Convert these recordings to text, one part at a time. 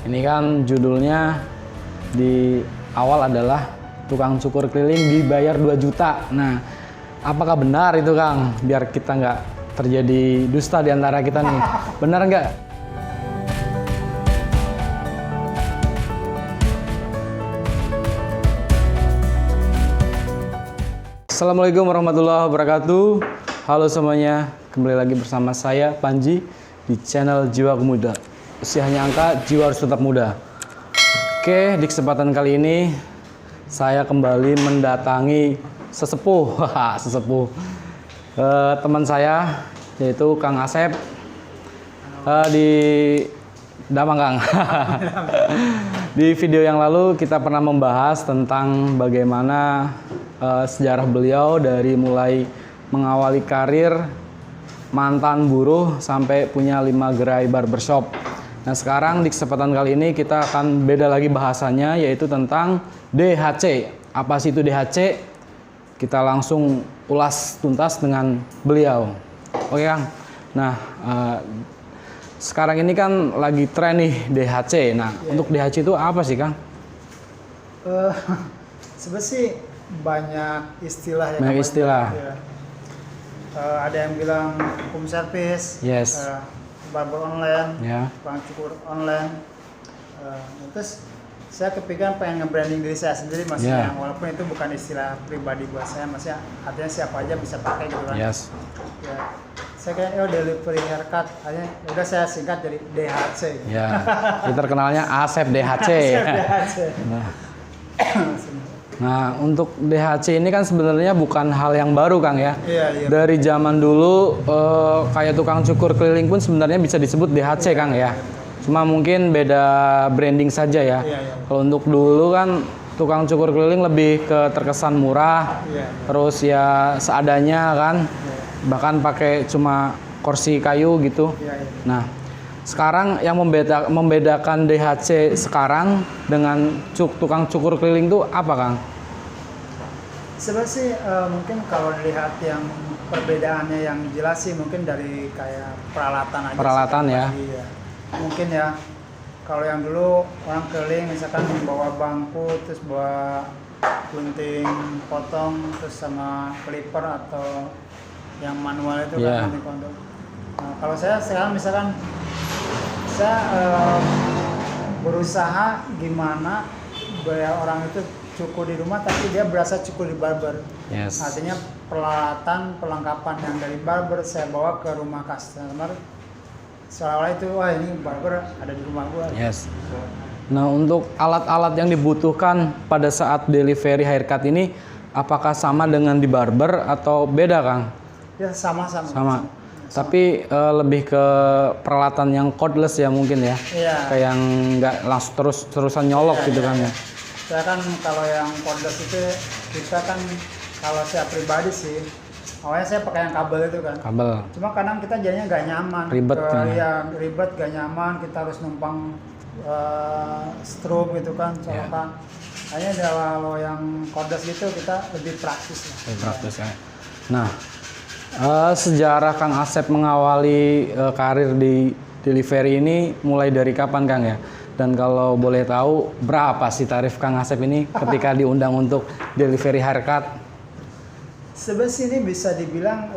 Ini kan judulnya di awal adalah tukang cukur keliling dibayar 2 juta. Nah, apakah benar itu Kang? Biar kita nggak terjadi dusta di antara kita nih. Benar nggak? Assalamualaikum warahmatullahi wabarakatuh. Halo semuanya, kembali lagi bersama saya Panji di channel Jiwa Muda. Usia hanya angka, jiwa harus tetap muda. Oke, di kesempatan kali ini saya kembali mendatangi sesepuh, teman saya yaitu Kang Asep di Damang Kang. Di video yang lalu kita pernah membahas tentang bagaimana sejarah beliau dari mulai mengawali karir mantan buruh sampai punya 5 gerai barbershop. Nah, sekarang di kesempatan kali ini kita akan beda lagi bahasanya, yaitu tentang DHC. Apa sih itu DHC? Kita langsung ulas tuntas dengan beliau. Oke Kang. Nah, sekarang ini kan lagi tren nih DHC. Nah, untuk DHC itu apa sih Kang? Sebenarnya sih banyak istilah ya. Banyak istilah. Ya. Ada yang bilang home service, Yes. barber online, Ya. tukang cukur online. Terus saya kepikiran pengen nge-branding diri saya sendiri, maksudnya walaupun itu bukan istilah pribadi buat saya, maksudnya artinya siapa aja bisa pakai gitu kan. Yes. Ya. Saya kayak delivery haircut, akhirnya udah saya singkat jadi DHC. Ya. Kita terkenalnya Asep DHC. DHC. Nah, untuk DHC ini kan sebenarnya bukan hal yang baru Kang ya. Iya. Dari zaman dulu kayak tukang cukur keliling pun sebenarnya bisa disebut DHC Kang ya. Cuma mungkin beda branding saja ya. Iya. Kalau untuk dulu kan tukang cukur keliling lebih ke terkesan murah. Iya. Terus ya seadanya kan. Iya. Bahkan pakai cuma kursi kayu gitu. Iya. Nah, sekarang yang membedakan DHC sekarang dengan tukang cukur keliling itu apa Kang? Sebenarnya sih mungkin kalau dilihat yang perbedaannya yang jelas sih mungkin dari kayak peralatan aja. Peralatan sih, ya. Iya. Mungkin ya kalau yang dulu orang keliling misalkan bawa bangku terus bawa gunting potong terus sama clipper atau yang manual itu kan gunting potong. Nah, kalau saya sekarang misalkan saya berusaha gimana biar orang itu cukur di rumah tapi dia berasa cukur di barber. Yes. Artinya peralatan perlengkapan yang dari barber saya bawa ke rumah customer seolah-olah itu wah ini barber ada di rumah gua. Yes. Nah, untuk alat-alat yang dibutuhkan pada saat delivery haircut ini apakah sama dengan di barber atau beda Kang? Ya sama. Tapi lebih ke peralatan yang cordless ya mungkin ya. Iya. Kayak yang nggak langsung terusan nyolok gitu kan ya. Saya kan kalau yang cordless itu kita kan kalau saya pribadi sih awalnya saya pakai yang kabel itu kan. Kabel. Cuma kadang kita jadinya nggak nyaman. Ribet kan. Iya, ribet gak nyaman, kita harus numpang strobe gitu kan, colokan. Hanya kalau yang cordless gitu kita lebih praktis lah. Lebih praktis ya. Nah, sejarah Kang Asep mengawali karir di delivery ini mulai dari kapan Kang ya? Dan kalau boleh tahu berapa sih tarif Kang Asep ini ketika diundang untuk delivery haircut? Sebenarnya ini bisa dibilang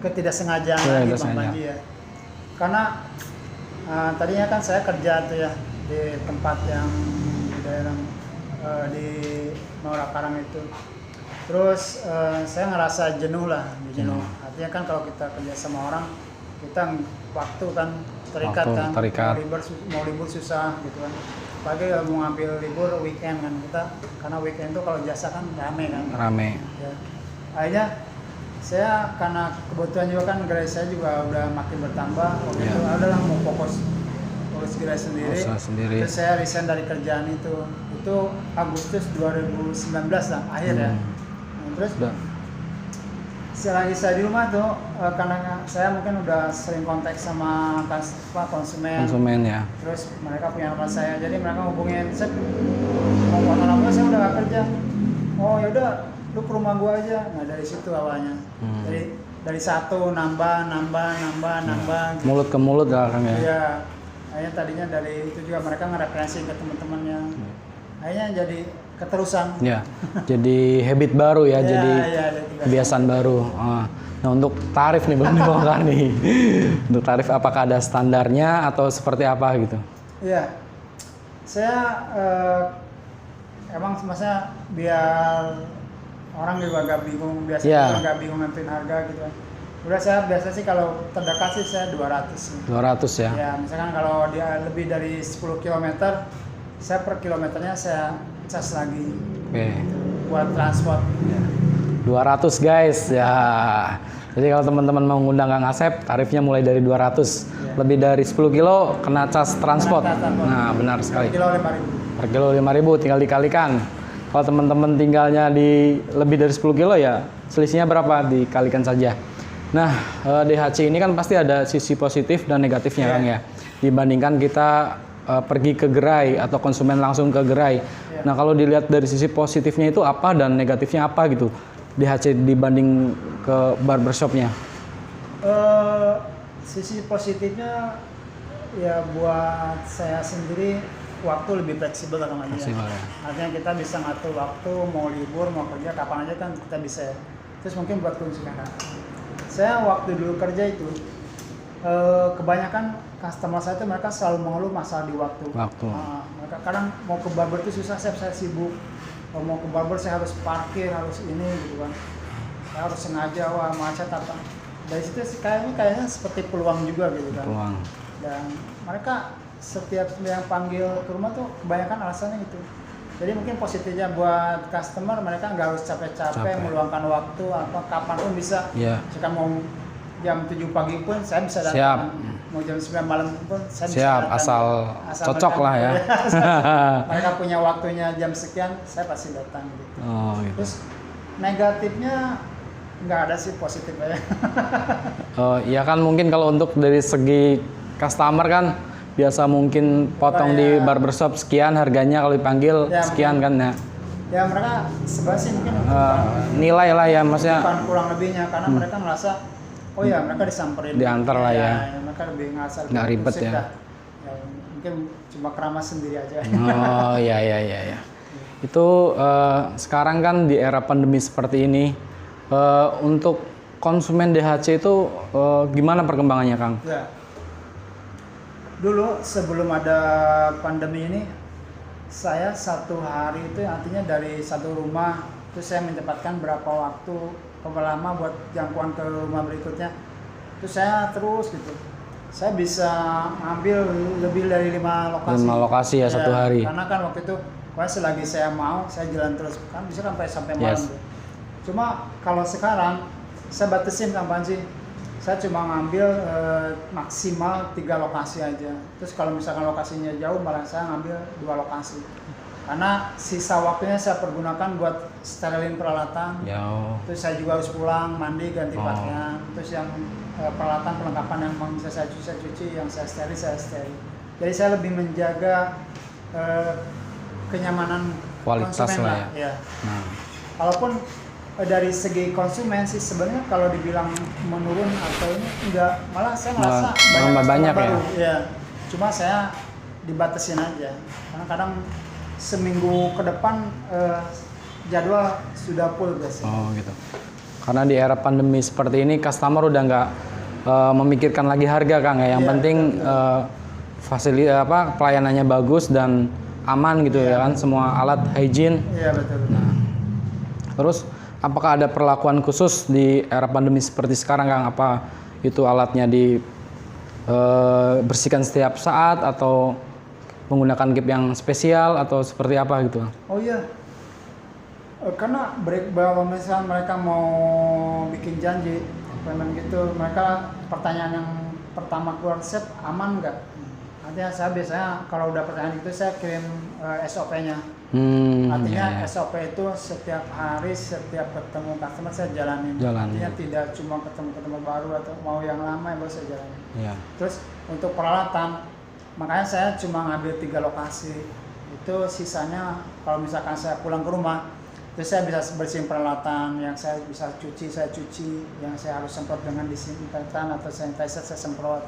ketidaksengajaan lagi Bang Panji ya. Karena tadinya kan saya kerja tuh ya di tempat yang di daerah di Muara Karang itu. Terus saya ngerasa jenuh. Artinya kan kalau kita kerja sama orang, kita waktu kan terikat. Mau libur susah gitu kan. Apalagi mau ngambil libur weekend kan kita, karena weekend itu kalau jasa kan rame kan. Ya. Akhirnya saya karena kebutuhan juga kan gerai saya juga udah makin bertambah. Waktu itu adalah mau fokus gerai sendiri. Terus saya resign dari kerjaan itu. Itu Agustus 2019 lah akhir ya. Terus selagi saya di rumah tuh karena saya mungkin udah sering kontak sama konsumen ya. Terus mereka punya nomor saya, jadi mereka hubungin, "Sep, mau kontak gue, saya udah gak kerja." "Oh yaudah, lu ke rumah gua aja." Nah dari situ awalnya. Dari satu nambah. Mulut ke mulut lah kan ya. Iya. Akhirnya tadinya dari itu juga mereka ngereferensi ke teman-teman yang akhirnya jadi keterusan. Ya, jadi habit baru ya, jadi kebiasaan baru. Nah, untuk tarif nih belum dibongkar nih. Untuk tarif apakah ada standarnya atau seperti apa gitu? Iya, saya emang maksudnya biar orang juga gak bingung, biasanya gak bingung nentuin harga gitu kan. Udah saya biasa sih kalau terdekat sih saya 200 sih. 200 ya? Ya, misalkan kalau dia lebih dari 10 km, saya per kilometernya saya cas lagi. Oke. Buat transport. Ya. 200 guys ya. Jadi kalau teman-teman mau ngundang Kang Asep, tarifnya mulai dari 200. Ya. Lebih dari 10 kilo kena cas transport. Nah, benar sekali. Per kilo 5.000. Per kilo 5.000 tinggal dikalikan. Kalau teman-teman tinggalnya di lebih dari 10 kilo ya selisihnya berapa dikalikan saja. Nah, DHC ini kan pasti ada sisi positif dan negatifnya Kang ya. Dibandingkan kita pergi ke gerai atau konsumen langsung ke gerai. Nah, kalau dilihat dari sisi positifnya itu apa dan negatifnya apa gitu DHC dibanding ke barbershopnya? Sisi positifnya ya buat saya sendiri waktu lebih fleksibel kan aja. Artinya kita bisa ngatur waktu, mau libur, mau kerja kapan aja kan kita bisa. Terus mungkin buat konsumen. Saya waktu dulu kerja itu kebanyakan customer saya itu mereka selalu mengeluh masalah di waktu. Mereka kadang mau ke barber itu susah, saya sibuk. Mau ke barber saya harus parkir, harus ini gitu kan. Saya harus sengaja macet apa. Dari situ sih kayaknya seperti peluang juga gitu kan. Peluang. Dan mereka setiap yang panggil ke rumah tuh kebanyakan alasannya itu. Jadi mungkin positifnya buat customer, mereka nggak harus capek-capek meluangkan waktu apa kapanpun bisa. Jika mau jam 7 pagi pun saya bisa datang. Mau jam 9 malam pun saya bisa datang. Asal cocok lah ya. Mereka punya waktunya jam sekian, saya pasti datang gitu. Gitu. Terus negatifnya nggak ada sih, positifnya. Ya kan mungkin kalau untuk dari segi customer kan biasa mungkin potong di barbershop sekian harganya, kalau dipanggil sekian mungkin, kan ya. Ya mereka sebenarnya sih mungkin nilai lah ya maksudnya. Bukan kurang lebihnya karena mereka merasa oh ya mereka disamperin. Diantar lah ya. Mereka lebih ngasal. Nggak ribet ya. Mungkin cuma keramas sendiri aja. Oh ya. Itu sekarang kan di era pandemi seperti ini untuk konsumen DHC itu gimana perkembangannya Kang? Ya. Dulu sebelum ada pandemi ini, saya satu hari itu artinya dari satu rumah itu saya menyempatkan berapa waktu lama buat jangkauan ke rumah berikutnya. Itu saya terus gitu. Saya bisa ngambil lebih dari 5 lokasi. 5 lokasi ya satu hari. Karena kan waktu itu selagi saya mau, saya jalan terus kan bisa sampai malam. Cuma kalau sekarang saya batasin Kang Panji. Saya cuma ngambil maksimal 3 lokasi aja. Terus kalau misalkan lokasinya jauh, malah saya ngambil 2 lokasi. Karena sisa waktunya saya pergunakan buat sterilin peralatan. Terus saya juga harus pulang, mandi, ganti pakaian. Terus yang peralatan perlengkapan yang mau bisa saya cuci, yang saya steril. Jadi saya lebih menjaga kenyamanan kualitas konsumen lah. Ya. Walaupun dari segi konsumen sih sebenarnya kalau dibilang menurun atau ini enggak, malah saya merasa banyak baru. Ya. Cuma saya dibatasin aja. Karena kadang seminggu ke depan jadwal sudah full biasanya. Gitu. Karena di era pandemi seperti ini customer udah nggak memikirkan lagi harga Kang ya. Yang penting pelayanannya bagus dan aman gitu ya kan, semua alat hygiene. Iya betul. Terus apakah ada perlakuan khusus di era pandemi seperti sekarang Kang? Apa itu alatnya bersihkan setiap saat atau menggunakan kip yang spesial atau seperti apa gitu? Oh iya, karena bahwa misalnya mereka mau bikin janji appointment gitu, mereka pertanyaan yang pertama keluar, "Set aman nggak?" Artinya saya biasanya kalau udah pertanyaan itu saya kirim SOP-nya. Artinya SOP itu setiap hari, setiap ketemu customer saya jalanin. Artinya tidak cuma ketemu baru atau mau yang lama yang baru saya jalanin. Terus untuk peralatan, makanya saya cuma ngambil 3 lokasi. Itu sisanya kalau misalkan saya pulang ke rumah, terus saya bisa bersihin peralatan yang saya bisa cuci, yang saya harus semprot dengan disinfektan atau sanitizer saya semprot.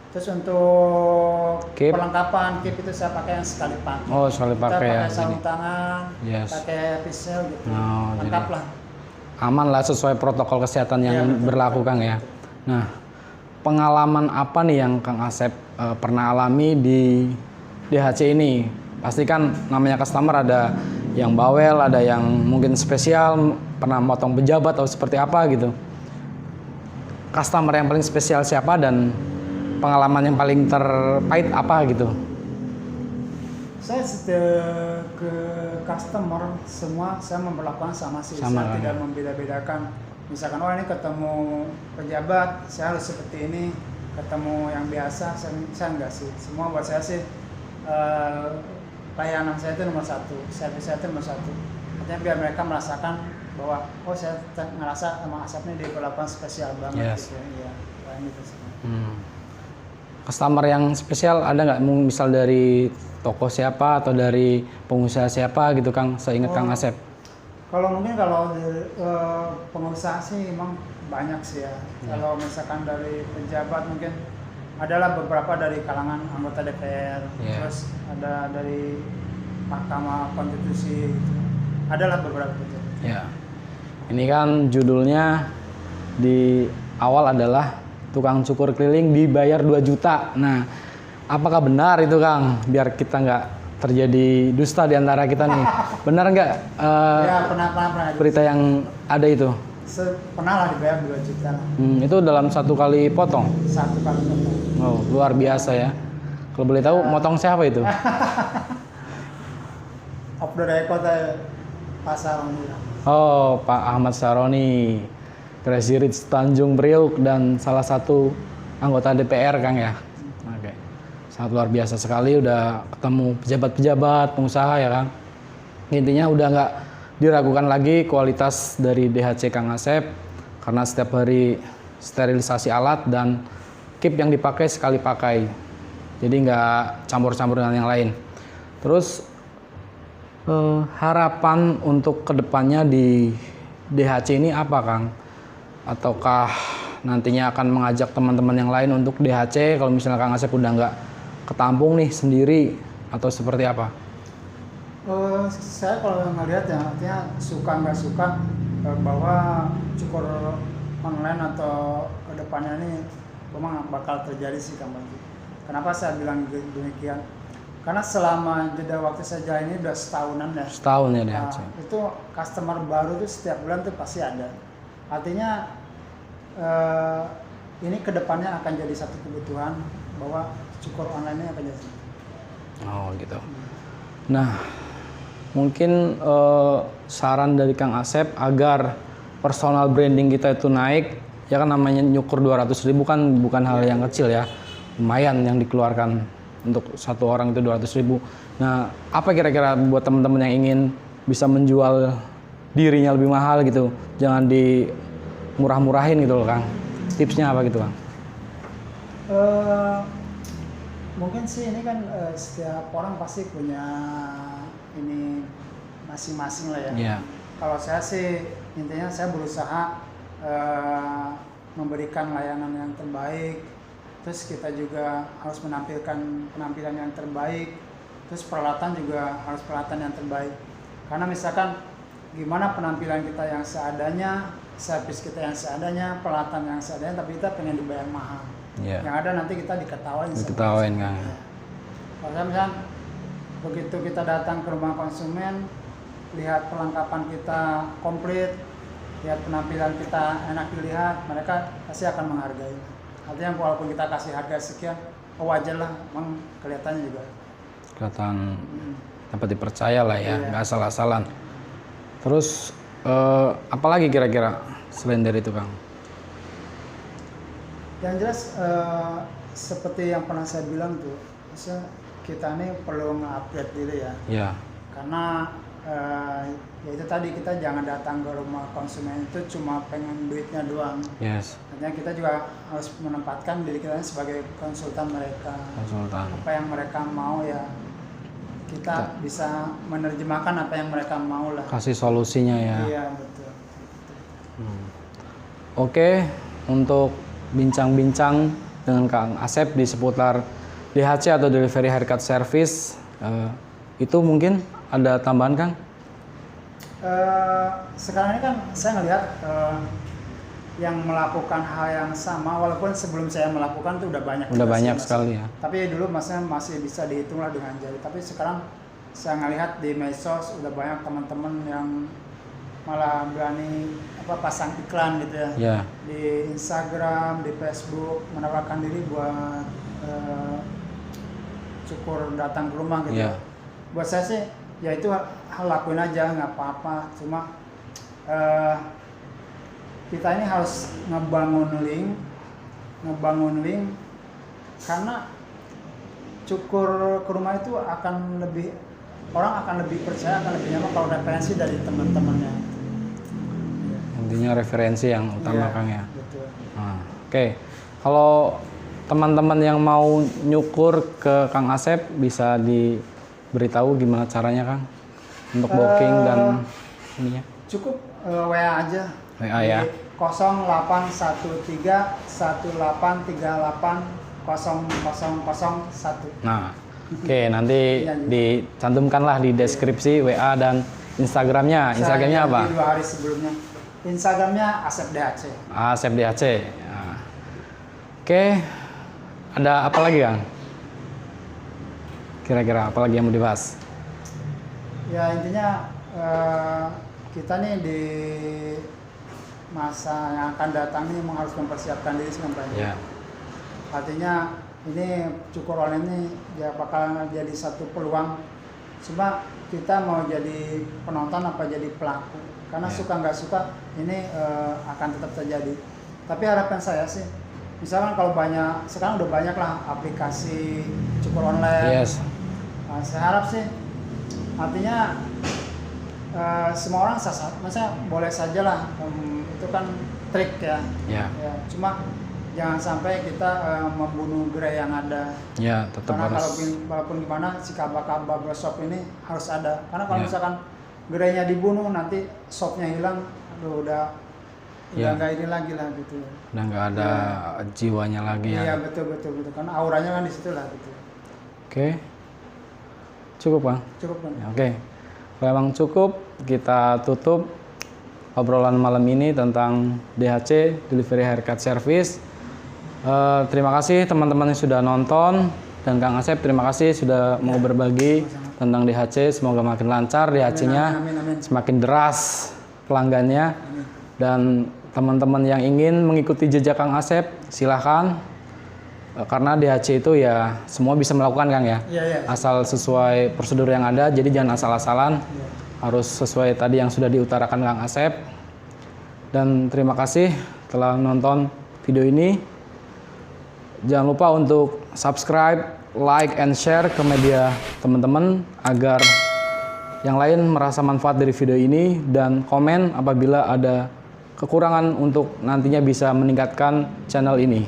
Terus untuk Keep. perlengkapan keep itu saya pakai yang sekali pakai. Oh, sekali Kita pakai ya. pakai sarung Jadi tangan, Yes. pakai pisau gitu. Oh, Lengkap jadi lah. aman lah sesuai protokol kesehatan yang Iya, betul, berlaku Kang ya. Nah, pengalaman apa nih yang Kang Asep pernah alami di DHC ini? Pasti kan namanya customer ada yang bawel, ada yang mungkin spesial, pernah motong pejabat atau seperti apa gitu. Customer yang paling spesial siapa dan pengalaman yang paling terpahit apa gitu? Saya ke customer semua saya memperlakukan sama sih. Sama, Saya tidak ya. membeda-bedakan. Misalkan ini ketemu pejabat, saya harus seperti ini. Ketemu yang biasa, saya enggak sih. Semua buat saya sih layanan saya itu nomor satu, servis saya itu nomor satu. Artinya biar mereka merasakan bahwa saya ngerasa sama Asep ini diperlakukan spesial banget Yes. gitu. Iya, kayak gitu sih. Customer yang spesial ada nggak? Misal dari toko siapa atau dari pengusaha siapa gitu Kang? Seingat Kang Asep. Kalau mungkin kalau pengusaha sih emang banyak sih ya. Kalau misalkan dari pejabat mungkin adalah beberapa dari kalangan anggota DPR, terus ada dari Mahkamah Konstitusi, gitu. Adalah beberapa pejabat. Ya. Ini kan judulnya di awal adalah tukang cukur keliling dibayar 2 juta. Nah, apakah benar itu Kang? Biar kita nggak terjadi dusta di antara kita nih. Benar nggak Ya pernah. berita yang ada itu? Pernah lah dibayar 2 juta lah. Itu dalam satu kali potong? Satu kali potong. Oh, luar biasa ya. Kalau boleh tahu, motong siapa itu? Abdur Kota Pasar Murah. Oh, Pak Ahmad Saroni, Crazy Rich Tanjung Priok dan salah satu anggota DPR Kang ya. Oke. Sangat luar biasa sekali udah ketemu pejabat-pejabat, pengusaha ya Kang. Intinya udah nggak diragukan lagi kualitas dari DHC Kang Asep karena setiap hari sterilisasi alat dan keep yang dipakai sekali pakai. Jadi nggak campur-campur dengan yang lain. Terus harapan untuk kedepannya di DHC ini apa Kang? Ataukah nantinya akan mengajak teman-teman yang lain untuk DHC kalau misalnya Kang Asep udah nggak ketampung nih sendiri atau seperti apa? Saya kalau ngelihat ya artinya suka nggak suka bahwa cukur online atau kedepannya ini memang bakal terjadi sih Kang Panji. Kenapa saya bilang demikian? Karena selama jeda waktu saya jalan ini udah setahunan ya. Setahun ya DHC. Itu customer baru tuh setiap bulan tuh pasti ada. Artinya ini kedepannya akan jadi satu kebutuhan bahwa cukur online ini akan jadi. Oh gitu. Nah, mungkin saran dari Kang Asep agar personal branding kita itu naik, ya kan namanya nyukur 200.000 kan bukan hal yang kecil ya. Lumayan yang dikeluarkan untuk satu orang itu 200.000. Nah, apa kira-kira buat teman-teman yang ingin bisa menjual dirinya lebih mahal gitu, jangan di murah-murahin gitu loh Kang. Tipsnya apa gitu Kang? Mungkin sih ini kan setiap orang pasti punya ini masing-masing lah ya. Yeah. Kalau saya sih intinya saya berusaha memberikan layanan yang terbaik. Terus kita juga harus menampilkan penampilan yang terbaik. Terus peralatan juga harus peralatan yang terbaik. Karena misalkan gimana penampilan kita yang seadanya, servis kita yang seadanya, peralatan yang seadanya, tapi kita pengen dibayar mahal. Yeah. Yang ada nanti kita diketawain. Diketawain Kang. Ya. Kalau misalkan begitu kita datang ke rumah konsumen, lihat perlengkapan kita komplit, lihat penampilan kita enak dilihat, mereka pasti akan menghargai. Artinya walaupun kita kasih harga sekian, wajar lah, memang kelihatannya juga. Kelihatan dapat dipercaya lah ya, Iya. nggak asal-asalan. Terus apalagi kira-kira selain dari itu Kang? Yang jelas seperti yang pernah saya bilang tuh, maksudnya kita ini perlu nge-upgrade diri ya. Ya. Karena ya itu tadi kita jangan datang ke rumah konsumen itu cuma pengen duitnya doang. Yes. Artinya kita juga harus menempatkan diri kita sebagai konsultan mereka. Konsultan. Apa yang mereka mau ya kita bisa menerjemahkan apa yang mereka mau lah. Kasih solusinya ya. Iya betul. Oke, untuk bincang-bincang dengan Kang Asep di seputar DHC atau Delivery Haircut Service. Itu mungkin ada tambahan, Kang? Sekarang ini kan saya ngelihat yang melakukan hal yang sama, walaupun sebelum saya melakukan itu udah banyak. Udah banyak sekali ya. Tapi dulu masih bisa dihitung lah dengan jari. Tapi sekarang saya ngelihat di medsos udah banyak teman-teman yang malah berani pasang iklan gitu ya. Ya. Di Instagram, di Facebook, menawarkan diri buat cukur datang ke rumah gitu. Ya. Buat saya sih ya itu lakuin aja, nggak apa-apa. Cuma kita ini harus ngebangun link karena cukur ke rumah itu orang akan lebih percaya, akan lebih nyaman kalau referensi dari teman-temannya. Intinya referensi yang utama, Kang ya. Betul. Nah, oke. Kalau teman-teman yang mau nyukur ke Kang Asep bisa diberitahu gimana caranya, Kang? Untuk booking dan ininya. Cukup WA aja. WA ya. 0813-1838-0001. Nah, oke, nanti dicantumkanlah di deskripsi WA dan Instagramnya. Instagramnya apa? 2 hari sebelumnya. Instagramnya Asep DHC. Asep DHC. Nah. Oke, ada apa lagi, Kang? Kira-kira apa lagi yang mau dibahas? Ya intinya kita nih di masa yang akan datang ini harus mempersiapkan diri sebenarnya. Ya. Artinya ini cukur online ini ya bakal jadi satu peluang. Cuma kita mau jadi penonton apa jadi pelaku? Karena suka nggak suka ini akan tetap terjadi. Tapi harapan saya sih, misalkan kalau sekarang udah banyak lah aplikasi cukur online. Yes. Nah, saya harap sih, artinya semua orang maksudnya boleh saja lah, itu kan trik ya. Ya. Ya. Cuma jangan sampai kita membunuh gerai yang ada. Ya, tetap Karena harus. walaupun gimana si kaba-kaba shop ini harus ada. Karena kalau Ya. misalkan gerainya dibunuh nanti shopnya hilang, aduh udah Ya. nggak ini lagi lah gitu. Udah nggak ada jiwanya lagi Iya ya. betul. Karena auranya kan di situ lah gitu. Oke. Cukup, Bang? Cukup kan? Ya, oke. Kalau emang cukup, kita tutup obrolan malam ini tentang DHC, Delivery Haircut Service. Terima kasih teman-teman yang sudah nonton, dan Kang Asep terima kasih sudah mau berbagi tentang DHC. Semoga makin lancar DHC-nya, Amin. semakin deras pelanggannya. Dan teman-teman yang ingin mengikuti jejak Kang Asep, silahkan. Karena DHC itu ya semua bisa melakukan, Kang ya. Iya. Asal sesuai prosedur yang ada, jadi jangan asal-asalan. Iya. Harus sesuai tadi yang sudah diutarakan Kang Asep. Dan terima kasih telah nonton video ini. Jangan lupa untuk subscribe, like, and share ke media teman-teman agar yang lain merasa manfaat dari video ini, dan komen apabila ada kekurangan untuk nantinya bisa meningkatkan channel ini.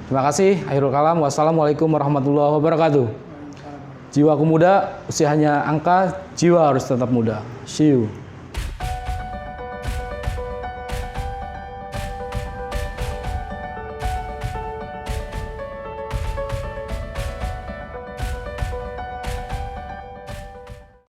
Terima kasih. Akhirul kalam. Wassalamualaikum warahmatullahi wabarakatuh. Jiwaku muda, usianya angka, jiwa harus tetap muda. See you.